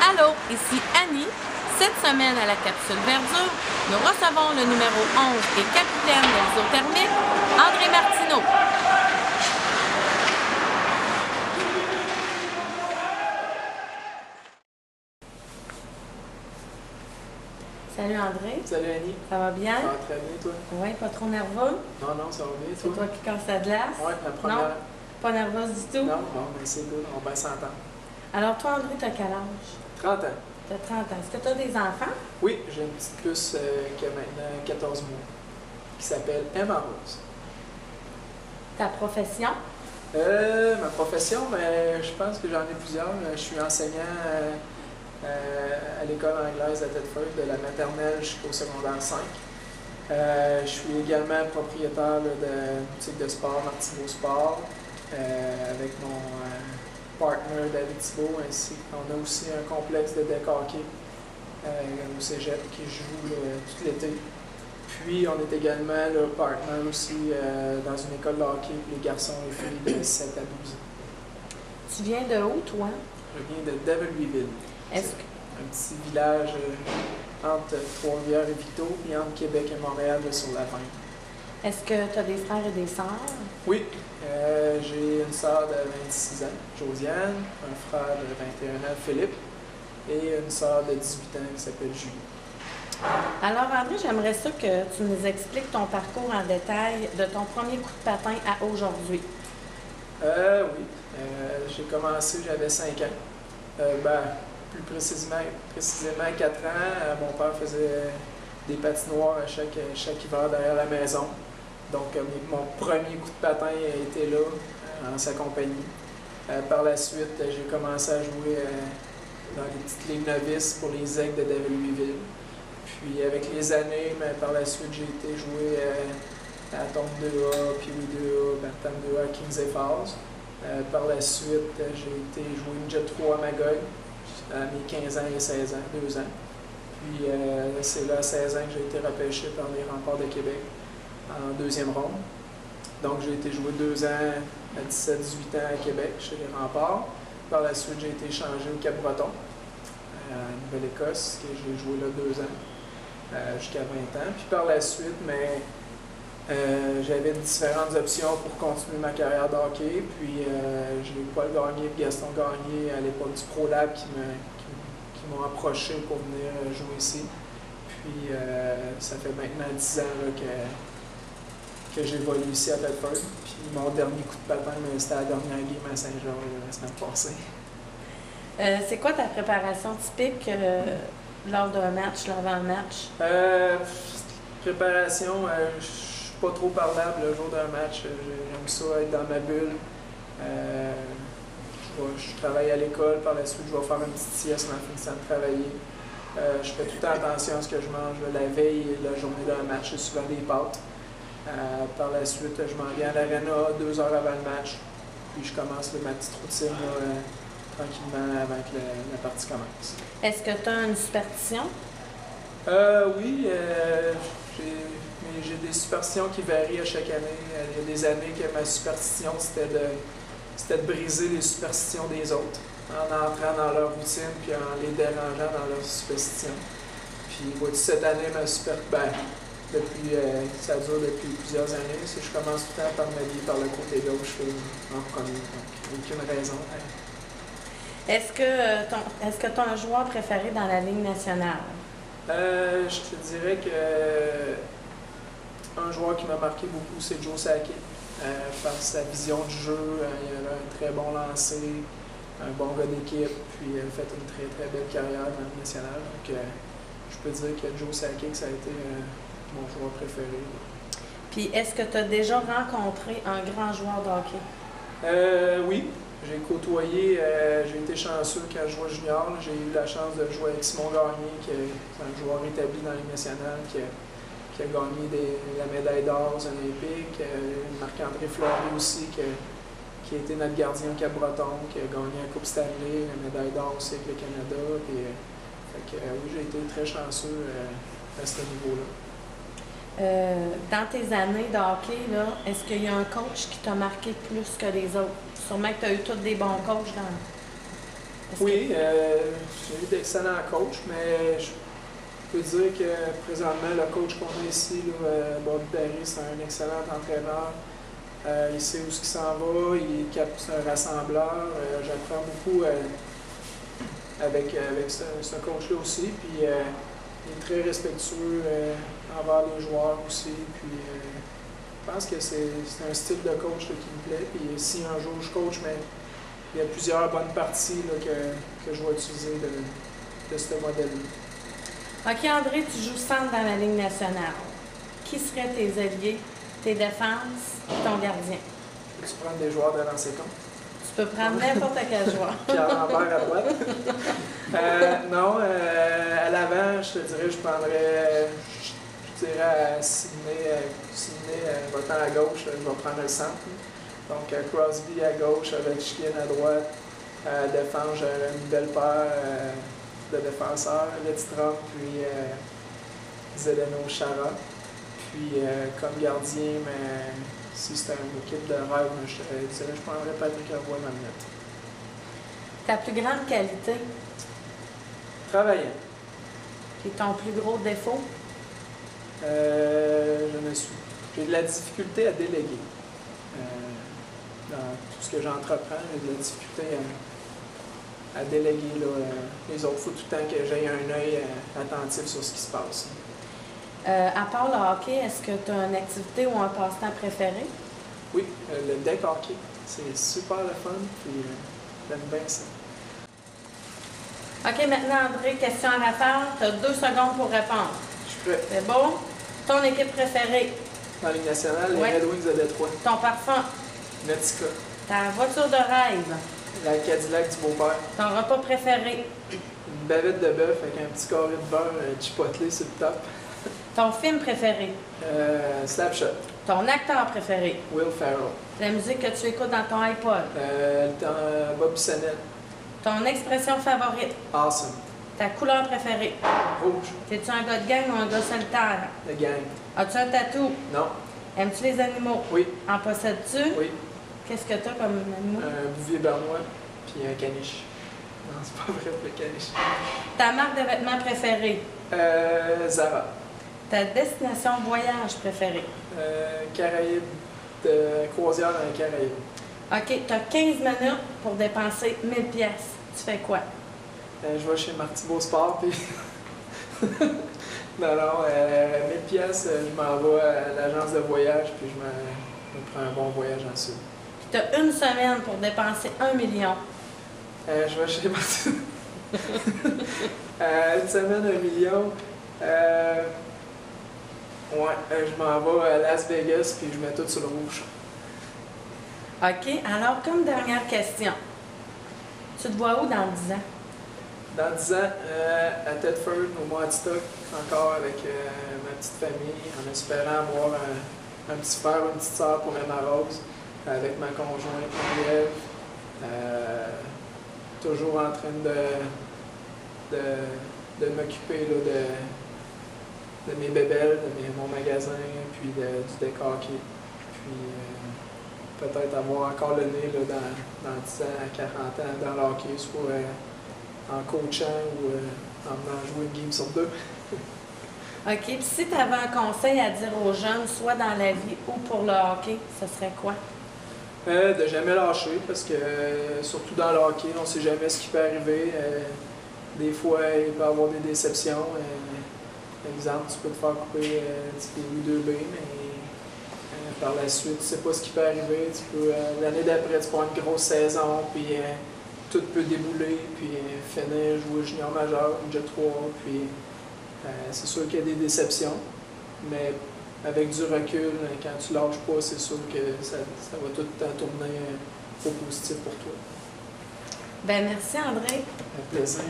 Allô, ici Annie. Cette semaine à la Capsule Verdure, nous recevons le numéro 11 et capitaine de l'isothermique, André Martineau. Salut André. Salut Annie. Ça va bien? Ça va très bien, toi? Oui, pas trop nerveux? Non, non, ça va bien, C'est toi? toi qui casse la glace? Oui, la première. Non? Pas nerveuse du tout? Non, bon, mais c'est good, on va s'entendre. Alors toi André, t'as quel âge? 30 ans. T'as 30 ans. Est-ce que t'as des enfants? Oui, j'ai une petite puce qui a maintenant 14 mois, qui s'appelle Emma Rose. Ta profession? Ma profession, ben, je pense que j'en ai plusieurs. Je suis enseignant à l'école anglaise à Thetford, de la maternelle jusqu'au secondaire 5. Je suis également propriétaire de boutique de sport, Martineau Sport, avec mon partner David Thibault, ainsi qu'on a aussi un complexe de deck hockey au cégep qui joue tout l'été. Puis on est également le partner aussi dans une école de hockey pour les garçons et filles de 7 à 12 ans. Tu viens de où toi? Je viens de Daveluiville. Est-ce C'est un petit village entre Trois-Rivières et Victo, puis entre Québec et Montréal sur la 20. Est-ce que tu as des frères et des sœurs? Oui, j'ai une sœur de 26 ans, Josiane, un frère de 21 ans, Philippe, et une sœur de 18 ans qui s'appelle Julie. Alors André, j'aimerais ça que tu nous expliques ton parcours en détail de ton premier coup de patin à aujourd'hui. Oui, j'ai commencé, j'avais 5 ans. Plus précisément 4 ans. Mon père faisait des patinoires chaque hiver derrière la maison. Donc, mon premier coup de patin a été là, en sa compagnie. Par la suite, j'ai commencé à jouer dans les petites ligues novices pour les Aigles de Daveluiville. Puis, avec les années, par la suite, j'ai été jouer à Tombe 2A, puis oui 2A, Bantam 2A, Kings et Falls. Par la suite, j'ai été jouer une Jet 3 à Magog à mes 15 ans et 16 ans, 2 ans. Puis, c'est là, à 16 ans, que j'ai été repêché par les Remparts de Québec en deuxième ronde. Donc, j'ai été jouer 2 ans à 17-18 ans à Québec, chez les Remparts. Par la suite, j'ai été échangé au Cap-Breton, en Nouvelle-Écosse, que j'ai joué là 2 ans, jusqu'à 20 ans. Puis par la suite, j'avais différentes options pour continuer ma carrière de hockey. Puis j'ai eu Paul Gagné et Gaston Gagné à l'époque du ProLab qui m'ont approché pour venir jouer ici. Puis ça fait maintenant 10 ans là, que j'évolue ici à Thetford. Puis mon dernier coup de patin, c'était la dernière game à Saint-Georges la semaine passée. C'est quoi ta préparation typique lors d'un match, avant le match? Préparation, je suis pas trop parlable le jour d'un match. J'aime ça être dans ma bulle. Je travaille à l'école, par la suite je vais faire une petite sieste en finissant de travailler. Je fais tout le temps attention à ce que je mange la veille et la journée d'un match, c'est souvent des pâtes. Par la suite, je m'en viens à l'aréna 2 heures avant le match. Puis je commence ma petite routine tranquillement avant que la partie commence. Est-ce que tu as une superstition? Oui, j'ai des superstitions qui varient à chaque année. Il y a des années que ma superstition, c'était de briser les superstitions des autres, en entrant dans leur routine puis en les dérangeant dans leurs superstitions. Puis, vois-tu, cette année, ça dure depuis plusieurs années. Je commence tout le temps par m'habiller par le côté gauche en premier, donc aucune raison. Est-ce que tu as un joueur préféré dans la Ligue nationale? Je te dirais que un joueur qui m'a marqué beaucoup, c'est Joe Sakic. Par sa vision du jeu, il a un très bon lancer, un bon gars d'équipe, puis il a fait une très très belle carrière dans la Ligue nationale. Donc je peux dire que Joe Sakic, ça a été mon joueur préféré. Puis est-ce que tu as déjà rencontré un grand joueur de hockey? Oui. J'ai côtoyé, j'ai été chanceux quand je jouais junior. J'ai eu la chance de jouer avec Simon Gagné, qui est un joueur établi dans la Ligue nationale, qui a gagné la médaille d'or aux Olympiques. Marc-André Fleury aussi, qui a été notre gardien au Cap-Breton, qui a gagné la Coupe Stanley, la médaille d'or aussi avec le Canada. Oui, j'ai été très chanceux à ce niveau-là. Dans tes années de hockey, est-ce qu'il y a un coach qui t'a marqué plus que les autres? Sûrement que tu as eu tous des bons coachs Oui, j'ai eu d'excellents coachs, mais je peux dire que présentement, le coach qu'on a ici, Bobby Barry, c'est un excellent entraîneur. Il sait où il s'en va, c'est un rassembleur. J'apprends beaucoup avec ce coach-là aussi. Puis, il est très respectueux envers les joueurs aussi. Puis, je pense que c'est un style de coach là, qui me plaît. Puis, si un jour je coach, mais il y a plusieurs bonnes parties là, que je vais utiliser de ce modèle-là. OK, André, tu joues centre dans la Ligue nationale. Qui seraient tes alliés, tes défenses et ton gardien? Peux-tu prendre des joueurs de lancer compte? Tu peux prendre n'importe quel joueur. Pierre Lambert à droite. Non, à l'avant, je te dirais, je prendrais, je dirais à Sidney, votant à gauche, je vais prendre le centre. Donc, Crosby à gauche, Ovechkin à droite. À défense, j'aurais une belle paire de défenseurs, Lidstrom, puis Zdeno Chara. Puis, comme gardien, mais si c'était une équipe de rêve, je prendrais Patrick Roy dans le net. Ta plus grande qualité Travaillant. et ton plus gros défaut? J'ai de la difficulté à déléguer. Dans tout ce que j'entreprends, j'ai de la difficulté à déléguer les autres. Il faut tout le temps que j'aie un œil attentif sur ce qui se passe. À part le hockey, est-ce que tu as une activité ou un passe-temps préféré? Oui, le deck hockey. C'est super le fun, puis j'aime bien ça. OK, maintenant, André, question à rafale. Tu as 2 secondes pour répondre. Je suis prêt. C'est bon? Ton équipe préférée? Dans la Ligue nationale, les Ouais. Red Wings de Détroit. Ton parfum? Nautica. Ta voiture de rêve? La Cadillac du beau-père. Ton repas préféré? Une bavette de bœuf avec un petit carré de beurre chipotelé sur le top. Ton film préféré? Slapshot. Ton acteur préféré? Will Ferrell. La musique que tu écoutes dans ton iPod? Bob Bissonnette. Ton expression favorite? Awesome. Ta couleur préférée? Rouge. T'es-tu un gars de gang ou un gars solitaire? Le gang. As-tu un tatou? Non. Aimes-tu les animaux? Oui. En possèdes-tu? Oui. Qu'est-ce que t'as comme animaux? Un bouvier bernois, puis un caniche. Non, c'est pas vrai pour le caniche. Ta marque de vêtements préférée? Zara. Ta destination voyage préférée? Caraïbes. Croisière dans les Caraïbes. OK, tu as 15 minutes pour dépenser 1000 pièces. Tu fais quoi? Je vais chez Marty Sport, puis... non, 1000 pièces, je m'en vais à l'agence de voyage, puis je me prends un bon voyage en sud. Tu as une semaine pour dépenser 1 million. Je vais chez Marty. Une semaine, 1 million. Je m'en vais à Las Vegas, puis je mets tout sur le rouge. OK, alors comme dernière question, tu te vois où dans 10 ans? Dans 10 ans, à Thetford, au Mois-de-Stock, encore avec ma petite famille, en espérant avoir un petit frère ou une petite sœur pour Emma Rose, avec ma conjointe Marie-Ève, toujours en train de m'occuper de mes bébelles, de mon magasin, puis du deck hockey. Puis peut-être avoir encore le nez dans 10 ans, à 40 ans dans le hockey, soit en coachant ou en venant jouer une game sur 2. OK, puis si tu avais un conseil à dire aux jeunes, soit dans la vie ou pour le hockey, ce serait quoi? De jamais lâcher, parce que surtout dans le hockey, on ne sait jamais ce qui peut arriver. Des fois, il peut y avoir des déceptions. Par exemple, tu peux te faire couper un petit peu ou 2 B, mais par la suite, tu ne sais pas ce qui peut arriver. L'année d'après, tu peux avoir une grosse saison, puis tout peut débouler, puis finir, jouer junior majeur, Jet 3, puis c'est sûr qu'il y a des déceptions, mais avec du recul, quand tu lâches pas, c'est sûr que ça va tout le temps tourner au positif pour toi. Ben merci André. Un plaisir.